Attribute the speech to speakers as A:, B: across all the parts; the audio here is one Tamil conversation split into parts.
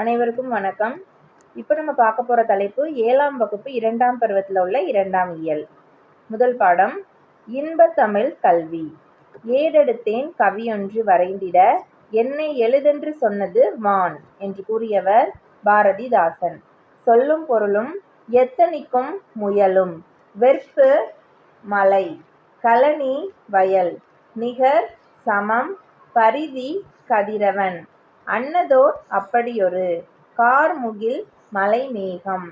A: அனைவருக்கும் வணக்கம். இப்போ நம்ம பார்க்க போற தலைப்பு 7ஆம் வகுப்பு 2ஆம் பருவத்தில் உள்ள 2ஆம் இயல். முதல் பாடம் இன்பத் தமிழ் கல்வி. ஏடெடுத்தேன் கவியொன்று வரைந்திட என்னை எழுதென்று சொன்னது வான் என்று கூறியவர் பாரதிதாசன். சொல்லும் பொருளும் எத்தனிக்கும் முயலும் வெற்பு மலை கழனி வயல் நிகர் சமம் பரிதி கதிரவன் அன்னதோர் அப்படியொரு கார்முகில் மலைமேகம்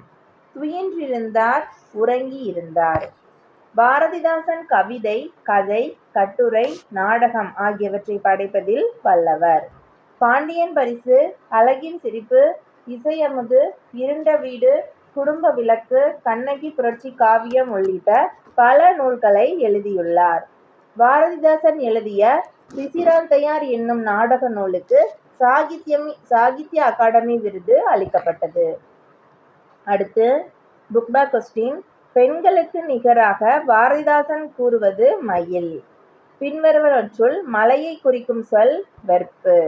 A: துயின்றிருந்தார் உறங்கியிருந்தார். பாரதிதாசன் கவிதை, கதை, கட்டுரை, நாடகம் ஆகியவற்றை படைப்பதில் வல்லவர். பாண்டியன் பரிசு, அழகின் சிரிப்பு, இசையமுது, இருண்ட வீடு, குடும்ப விளக்கு, கண்ணகி புரட்சி காவியம் உள்ளிட்ட பல நூல்களை எழுதியுள்ளார். பாரதிதாசன் எழுதிய பிசிராந்தையார் என்னும் நாடக நூலுக்கு சாகித்ய அகாடமி விருது அளிக்கப்பட்டது. அடுத்து புக் பேக் கொஸ்டின். பெண்களுக்கு நிகராக பாரதிதாசன் கூறுவது மயில். பின்வருவனற்றுள் மலையை குறிக்கும் சொல் வெற்பு.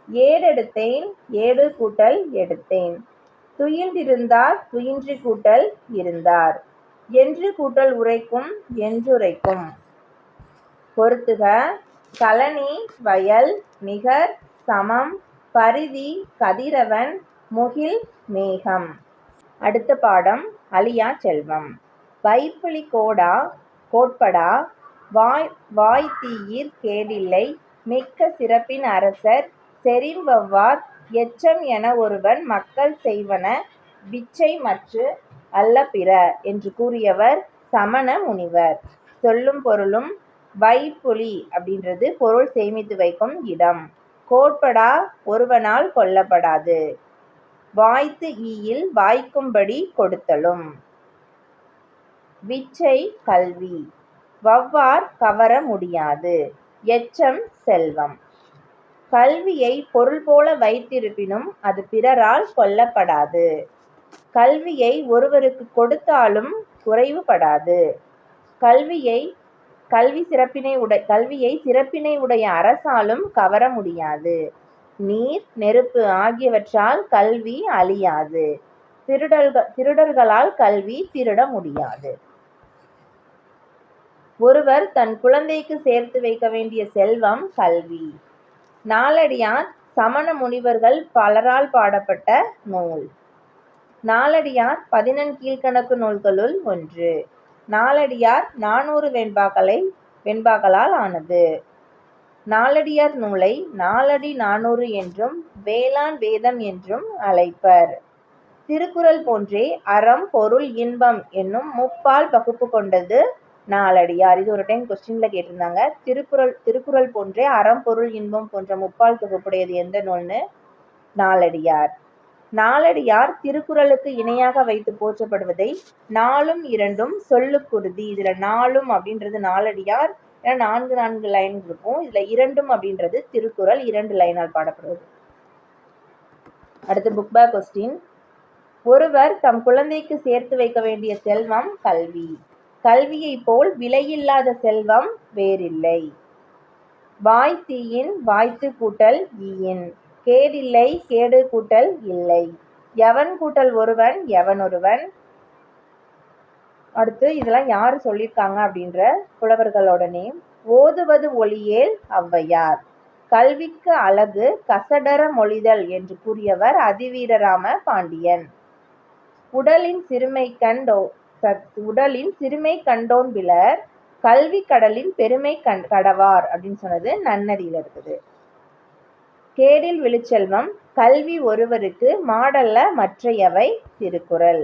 A: ஏடெடுத்தேன் ஏடு கூட்டல் எடுத்தேன். துயின்றிருந்தார் துயின்று கூட்டல் இருந்தார். என்று கூட்டல் உரைக்கும் என்றுரைக்கும். பொறுத்துக. கழனி வயல் நிகர் சமம் பரிதி கதிரவன் முகில் மேகம். அடுத்த பாடம் அழியா செல்வம். வைப்புலி கோட்படா வாய்த்தீயிற் கேடில்லை மிக்க சிறப்பின் அரசர் செறிவவ்வார் எச்சம் என ஒருவன் மக்கள் செய்வன விச்சை மற்று அல்ல பிற என்று கூறியவர் சமண முனிவர். சொல்லும் பொருளும் வைப்புலி அப்படின்றது பொருள் சேமித்து வைக்கும் இடம். கோட்படா ஒருவனால் கொல்லப்படாது. வாய்த்து ஈயில் வாய்க்கும்படி கொடுத்தலும். விச்சை கல்வி. வவ்வார் கவர முடியாது. எச்சம் செல்வம். கல்வியை பொருள் போல வைத்திருப்பினும் அது பிறரால் கொல்லப்படாது. கல்வியை ஒருவருக்கு கொடுத்தாலும் குறைவுபடாது. கல்வியை சிறப்பினை உடைய அரசாலும் கவர முடியாது. நீர் நெருப்பு ஆகியவற்றால் கல்வி அழியாது. திருடர்களால் கல்வி திருட முடியாது. ஒருவர் தன் குழந்தைக்கு சேர்த்து வைக்க வேண்டிய செல்வம் கல்வி. நாலடியார் சமண முனிவர்கள் பலரால் பாடப்பட்ட நூல். நாலடியார் 14 நூல்களுள் ஒன்று. நாலடியார் 400 வெண்பாக்களால் ஆனது. நாலடியார் நூலை நாலடி 400 என்றும் வேளாண் வேதம் என்றும் அழைப்பர். திருக்குறள் போன்றே அறம் பொருள் இன்பம் என்னும் முப்பால் பகுப்பு கொண்டது நாலடியார். இது ஒரு டைம் கொஸ்டின்ல கேட்டிருந்தாங்க. திருக்குறள் போன்றே அறம் பொருள் இன்பம் போன்ற முப்பால் தொகுப்புடையது எந்த நூல்னு? நாலடியார். நாலடியார் திருக்குறளுக்கு இணையாக வைத்து போற்றப்படுவதை நாலும் இரண்டும் சொல்லுக்குருதி. இதுல நாலும் அப்படின்றது நாலடியார், 4 லைன் இருக்கும். இதுல இரண்டும் அப்படின்றது திருக்குறள் 2 லைனால் பாடப்படுவது. அடுத்து புக் பேக் கொஸ்டின். ஒருவர் தம் குழந்தைக்கு சேர்த்து வைக்க வேண்டிய செல்வம் கல்வி. கல்வியை போல் விலையில்லாத செல்வம் வேறில்லை. வாய்த்தீயின் வாய்த்து கூட்டல் ஈயின். கேடில்லை கேடு கூட்டல் இல்லை. எவன் கூட்டல் ஒருவன் எவனொருவன். அடுத்து இதெல்லாம் யாரு சொல்லியிருக்காங்க அப்படின்ற புலவர்களோட நேம். ஓதுவது ஒளியேல் ஔவையார். கல்விக்கு அழகு கசடர மொழிதல் என்று கூறியவர் அதிவீரராம பாண்டியன். உடலின் சிறுமை கண்டோன் பிலர் கல்வி கடலின் பெருமை கடவார் அப்படின்னு சொன்னது நன்னதியில இருக்குது. கேடில் விழுச்செல்வம் கல்வி ஒருவருக்கு மாடல்ல மற்றையவை திருக்குறள்.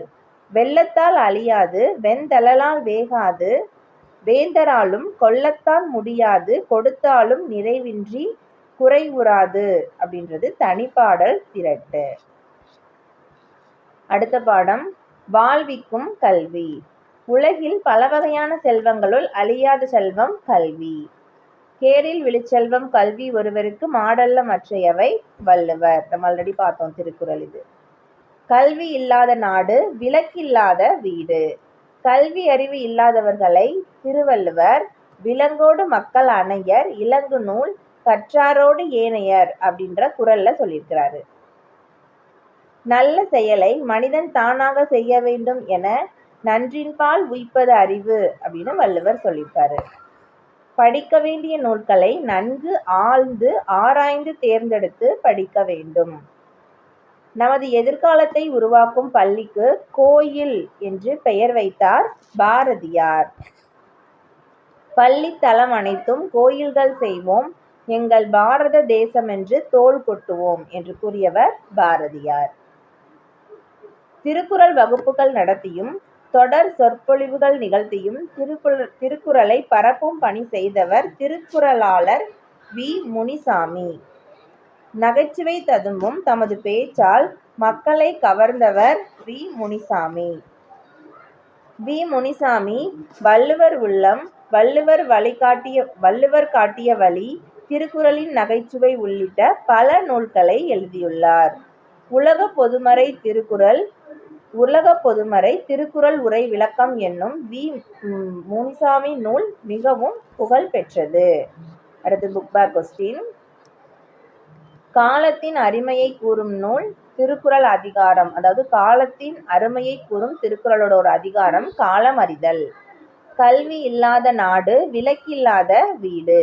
A: வெள்ளத்தால் அழியாது வெண்தழலால் வேகாது வேந்தராலும் கொள்ளத்தான் முடியாது கொடுத்தாலும் நிறைவின்றி குறைவுறாது அப்படின்றது தனிப்பாடல் திரட்டு. அடுத்த பாடம் வாழ்விக்கும் கல்வி. உலகில் பல வகையான செல்வங்களுள் அழியாத செல்வம் கல்வி. கேடில் விழுச்செல்வம் கல்வி ஒருவருக்கு மாடல்ல மற்றையவை வள்ளுவர். நம்ம ஆல்ரெடி பார்த்தோம் திருக்குறள் இது. கல்வி இல்லாத நாடு விளக்கில்லாத வீடு. கல்வி அறிவு இல்லாதவர்களை திருவள்ளுவர் விலங்கோடு மக்கள் அணையர் இலங்கு நூல் கற்றாரோடு ஏனையர் அப்படின்ற குறள்ல சொல்லியிருக்கிறாரு. நல்ல செயலை மனிதன் தானாக செய்ய வேண்டும் என நன்றின்பால் உய்ப்பது அறிவு அப்படின்னு வள்ளுவர் சொல்லியிருக்காரு. படிக்க வேண்டிய நூல்களை நன்கு ஆழ்ந்து ஆராய்ந்து தேர்ந்தெடுத்து படிக்க வேண்டும். நமது எதிர்காலத்தை உருவாக்கும் பள்ளிக்கு கோயில் என்று பெயர் வைத்தார் பாரதியார். பள்ளி தளம் அனைத்தும் கோயில்கள் செய்வோம், எங்கள் பாரத தேசமென்று தோள் கொட்டுவோம் என்று கூறியவர் பாரதியார். திருக்குறள் வகுப்புகள் நடத்தியும் தொடர் சொற்பொழிவுகள் நிகழ்த்தியும் திருக்குறளை பரப்பும் பணி செய்தவர் திருக்குறளாளர் வி. முனிசாமி. நகைச்சுவை ததும்பும் தமது பேச்சால் மக்களை கவர்ந்தவர் வி. முனிசாமி. வி. முனிசாமி வள்ளுவர் உள்ளம், வள்ளுவர் காட்டிய வழி, திருக்குறளின் நகைச்சுவை உள்ளிட்ட பல நூல்களை எழுதியுள்ளார். உலக பொதுமறை திருக்குறள் உரை விளக்கம் என்னும் வி. முனிசாமி நூல் மிகவும் புகழ் பெற்றது. அடுத்து புக் பேக் கொஸ்டின். காலத்தின் அருமையை கூறும் நூல் திருக்குறள் அதிகாரம். அதாவது காலத்தின் அருமையை கூறும் திருக்குறளோட ஒரு அதிகாரம் காலம் அறிதல். கல்வி இல்லாத நாடு விளக்கில்லாத வீடு.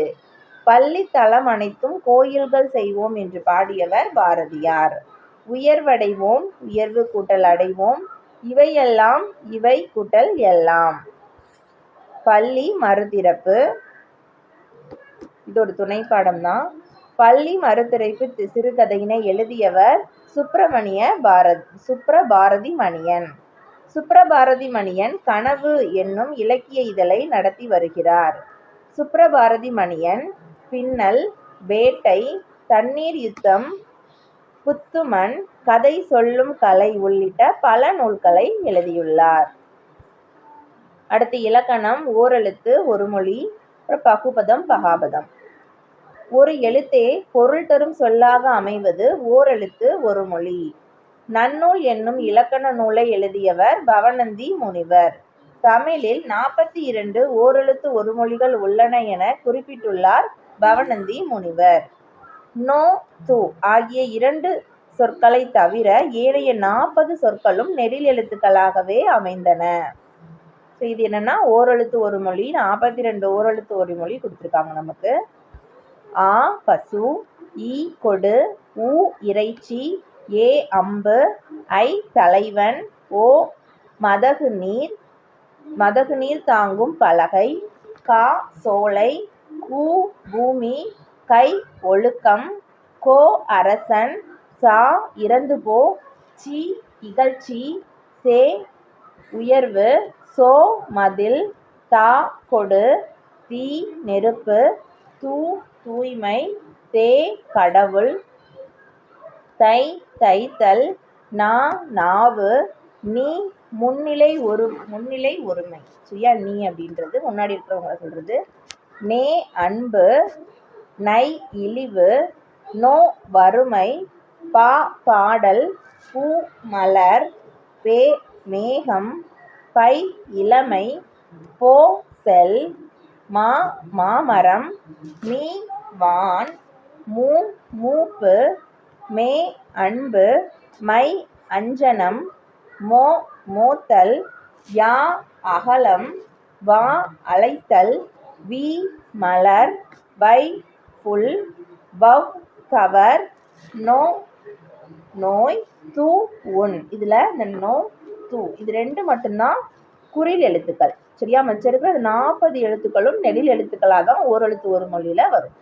A: பள்ளி தளம் அனைத்தும் கோயில்கள் செய்வோம் என்று பாடியவர் பாரதியார். உயர்வடைவோம், உயர்வு கூட்டல் அடைவோம், இவையெல்லாம் இவை கூட்டல் எல்லாம். பள்ளி மறுதிறப்பு, இது ஒரு துணை பாடம் தான். பள்ளி மறுதிறப்பு சிறுகதையினை எழுதியவர் சுப்ரபாரதி மணியன். சுப்ரபாரதி மணியன் கனவு என்னும் இலக்கிய இதழை நடத்தி வருகிறார். சுப்ரபாரதி மணியன் பின்னல், வேட்டை, தண்ணீர் யுத்தம், புத்துமன், கதை சொல்லும் கலை உள்ளிட்ட பல நூல்களை எழுதியுள்ளார். அடுத்து இலக்கணம், ஓரெழுத்து ஒரு மொழி, பகுபதம் பகாபதம். ஒரு எழுத்தே பொருள் தரும் சொல்லாக அமைவது ஓரெழுத்து ஒரு மொழி. நன்னூல் என்னும் இலக்கண நூலை எழுதியவர் பவணந்தி முனிவர். தமிழில் 42 ஓரெழுத்து ஒரு மொழிகள் உள்ளன என குறிப்பிட்டுள்ளார் பவணந்தி முனிவர். நோ, து ஆகிய 2 சொற்களை தவிர ஏனைய 40 சொற்களும் நெடில் எழுத்துக்களாகவே அமைந்தன. இது என்னன்னா ஓரெழுத்து ஒரு மொழி, 42 ஓரெழுத்து ஒரு மொழி கொடுத்துருக்காங்க நமக்கு. ஆ பசு, ஈ கொடு, உ இறைச்சி, ஏ அம்பு, ஐ தலைவன், ஓ மதகு நீர் தாங்கும் பலகை, கா சோலை, கூ பூமி, கை ஒழுக்கம், கோ அரசன், சா இறந்துபோ, சி இகழ்ச்சி, சே உயர்வு, சோ மதில், தா கொடு, தீ நெருப்பு, தூ தூய்மை, தே கடவுள், தை தைத்தல், நா நாவு, நீ முன்னிலை ஒருமை. சரியா? நீ அப்படின்றது முன்னாடி இருக்கிறவங்க சொல்றது. நே அன்பு, நை இழிவு, நோ வறுமை, பா பாடல், பூ மலர், பே மேகம், பை இளமை, போ செல், மா மாமரம், மீ வான், மூ மூப்பு, மே அன்பு, மை அஞ்சனம், மோ மோத்தல், யா அகலம், வா அழைத்தல், வி மலர், வை புல், வவ் கவர், நோ நோய், தூ உன். இதுல இந்த நோ தூ இது 2 மட்டும்தான் குறில் எழுத்துக்கள். சரியா? மிச்சம் இருக்கிற 40 எழுத்துக்களும் நெடில் எழுத்துக்களாக தான் ஓரெழுத்து ஒரு மொழியில வரும்.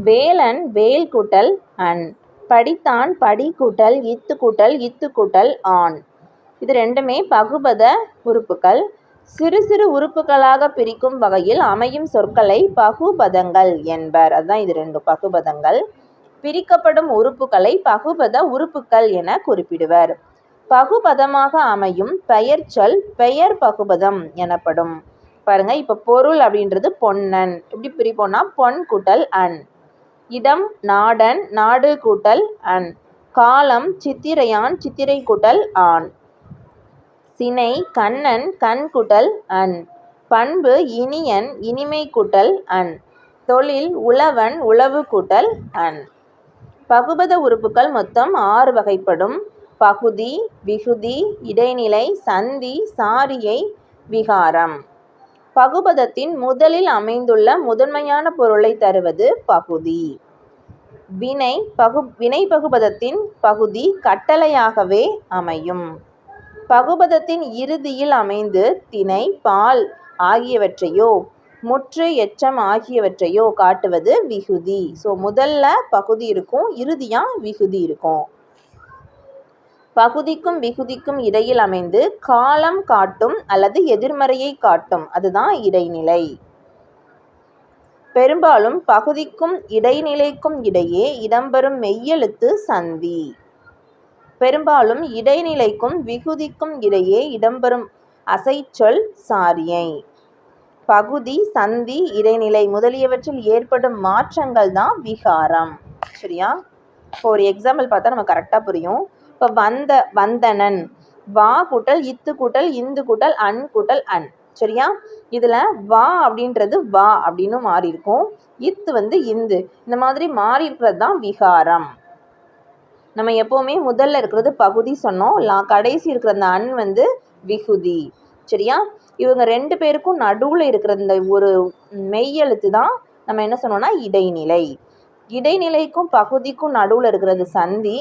A: வேலன் வேல் கூட்டல் அன். படித்தான் படி கூட்டல் இத்து கூட்டல் இத்து கூட்டல் ஆன். இது 2மே பகுபத உறுப்புகள். சிறு சிறு உறுப்புகளாக பிரிக்கும் வகையில் அமையும் சொற்களை பகுபதங்கள் என்பர். அதுதான் இது 2 பகுபதங்கள். பிரிக்கப்படும் உறுப்புகளை பகுபத உறுப்புகள் என குறிப்பிடுவர். பகுபதமாக அமையும் பெயர்ச்சொல் பெயர் பகுபதம் எனப்படும். பாருங்க, இப்ப பொருள் அப்படின்றது பொன்னன். எப்படி பிரிப்போம்னா பொன் கூட்டல் அன். இடம் நாடன் நாடு கூட்டல் அன். காலம் சித்திரையான் சித்திரை கூட்டல் ஆன். சினை கண்ணன் கண் கூட்டல் அன். பண்பு இனியன் இனிமை கூட்டல் அன். தொழில் உழவன் உழவு கூட்டல் அன். பகுபத உறுப்புகள் மொத்தம் 6 வகைப்படும். பகுதி, விகுதி, இடைநிலை, சந்தி, சாரியை, விகாரம். பகுபதத்தின் முதலில் அமைந்துள்ள முதன்மையான பொருளை தருவது பகுதி. வினை பகுபதத்தின் பகுதி கட்டளையாகவே அமையும். பகுபதத்தின் இறுதியில் அமைந்து திணை, பால் ஆகியவற்றையோ முற்று, எச்சம் ஆகியவற்றையோ காட்டுவது விகுதி. ஸோ முதல்ல பகுதி இருக்கும், இறுதியா விகுதி இருக்கும். பகுதிக்கும் விகுதிக்கும் இடையில் அமைந்து காலம் காட்டும் அல்லது எதிர்மறையை காட்டும், அதுதான் இடைநிலை. பெரும்பாலும் பகுதிக்கும் இடைநிலைக்கும் இடையே இடம்பெறும் மெய்யெழுத்து சந்தி. பெரும்பாலும் இடைநிலைக்கும் விகுதிக்கும் இடையே இடம்பெறும் அசைச்சொல் சாரியை. பகுதி, சந்தி, இடைநிலை முதலியவற்றில் ஏற்படும் மாற்றங்கள் தான் விகாரம். சரியா? இப்போ ஒரு எக்ஸாம்பிள் பார்த்தா நம்ம கரெக்டாக புரியும். இப்போ வந்தனன், வா கூட்டல் இத்து கூட்டல் இந்து கூட்டல் அன் கூட்டல் அன். சரியா? இதில் வா அப்படின்றது வா அப்படின்னு மாறி இருக்கும், இத்து இந்து, இந்த மாதிரி மாறி இருக்கிறது தான் விகாரம். நம்ம எப்போவுமே முதல்ல இருக்கிறது பகுதி சொன்னோம், கடைசி இருக்கிற அந்த அன் விகுதி. சரியா? இவங்க 2 பேருக்கும் நடுவில் இருக்கிற இந்த ஒரு மெய்யெழுத்து தான் நம்ம என்ன சொன்னோம்னா இடைநிலை. இடைநிலைக்கும் பகுதிக்கும் நடுவில் இருக்கிறது சந்தி,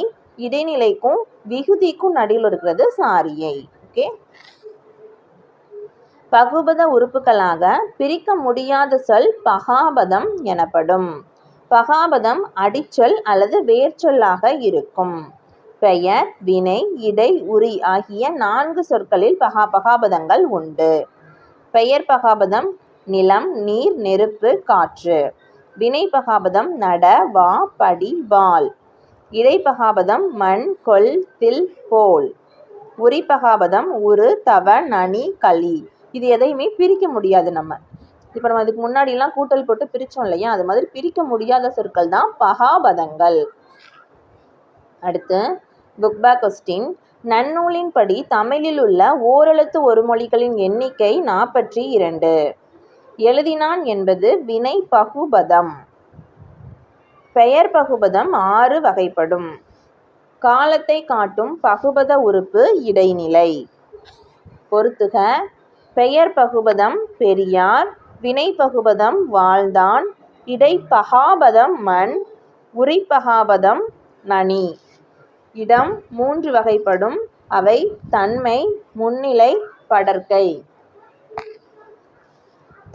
A: இடைநிலைக்கும் விகுதிக்கும் நடுவில் இருக்கிறது சாரியை. ஓகே. பகுபத உறுப்புகளாக பிரிக்க முடியாத சொல் பகாபதம் எனப்படும். பகாபதம் அடிச்சொல் அல்லது வேர்ச்சொல்லாக இருக்கும். பெயர், வினை, இடை, உரி ஆகிய 4 சொற்களில் பகாபதங்கள் உண்டு. பெயர் பகாபதம் நிலம், நீர், நெருப்பு, காற்று. வினை பகாபதம் நட, வா, படி, வாள். இடை பகாபதம் மண், கொல், தில், போல். உரி பகாபதம் உரு, தவ, நனி, களி. இது எதையுமே பிரிக்க முடியாது. நம்ம இதுக்கு முன்னாடிலாம் கூட்டல் போட்டு பிரித்தோம் இல்லையா, அது மாதிரி பிரிக்க முடியாத சொற்கள் தான் பகாபதங்கள். அடுத்து புக் பேக் கொஸ்டின். நன்னூலின்படி தமிழில் உள்ள ஓரெழுத்து ஒரு மொழிகளின் எண்ணிக்கை 42. எழுதினான் என்பது வினை பகுபதம். பெயர் பகுபதம் 6 வகைப்படும். காலத்தை காட்டும் பகுபத உறுப்பு இடைநிலை. பொறுத்துக. பெயர் பகுபதம் பெரியார், வினை பகுபதம் வாழ்ந்தான், இடை பகாபதம் மண், உரி பகாபதம் நனி. இடம் 3 வகைப்படும். அவை தன்மை, முன்னிலை, படர்க்கை.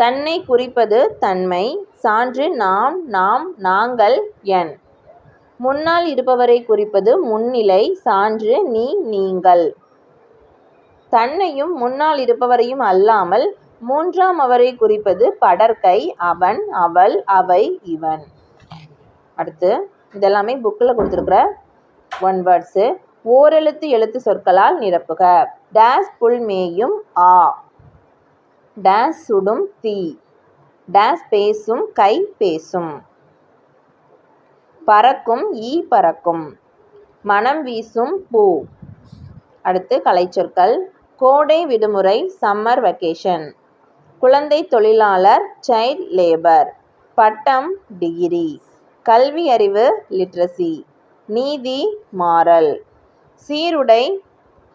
A: தன்னை குறிப்பது தன்மை, சான்று நாம், நாம், நாங்கள், என். முன்னால் இருப்பவரை குறிப்பது முன்னிலை, சான்று நீ, நீங்கள். தன்னையும் முன்னால் இருப்பவரையும் அல்லாமல் 3ஆம் அவரை குறிப்பது படர்க்கை, அவன், அவள், அவை, இவன். அடுத்து இதெல்லாமே புக்கில் கொடுத்துருக்குற 1 வேர்ட்ஸு. ஓரெழுத்து எழுத்து சொற்களால் நிரப்புக. டேஸ் புல் மேயும் ஆ, டேஸ் சுடும் தீ, டேஸ் பேசும் கை பேசும். பறக்கும் ஈ பறக்கும், மனம் வீசும் பூ. அடுத்து கலைச்சொற்கள். கோடை விடுமுறை சம்மர் வெக்கேஷன். குழந்தை தொழிலாளர் சைல்ட் லேபர். பட்டம் டிகிரி. கல்வி அறிவு லிட்ரஸி. நீதி மாரல். சீருடை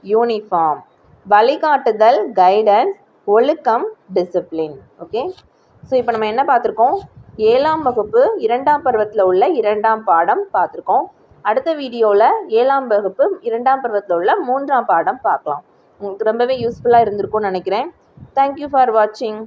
A: யூனிஃபார்ம். வழிகாட்டுதல் கைடன்ஸ். ஒழுக்கம் டிசிப்ளின். ஓகே. ஸோ இப்போ நம்ம என்ன பார்த்துருக்கோம்? 7ஆம் வகுப்பு 2ஆம் பருவத்தில் உள்ள 2ஆம் பாடம் பார்த்துருக்கோம். அடுத்த வீடியோவில் 7ஆம் வகுப்பு 2ஆம் பருவத்தில் உள்ள 3ஆம் பாடம் பார்க்கலாம். உங்களுக்கு ரொம்பவே யூஸ்ஃபுல்லாக இருந்திருக்கும்னு நினைக்கிறேன். தேங்க்யூ ஃபார் வாட்சிங்.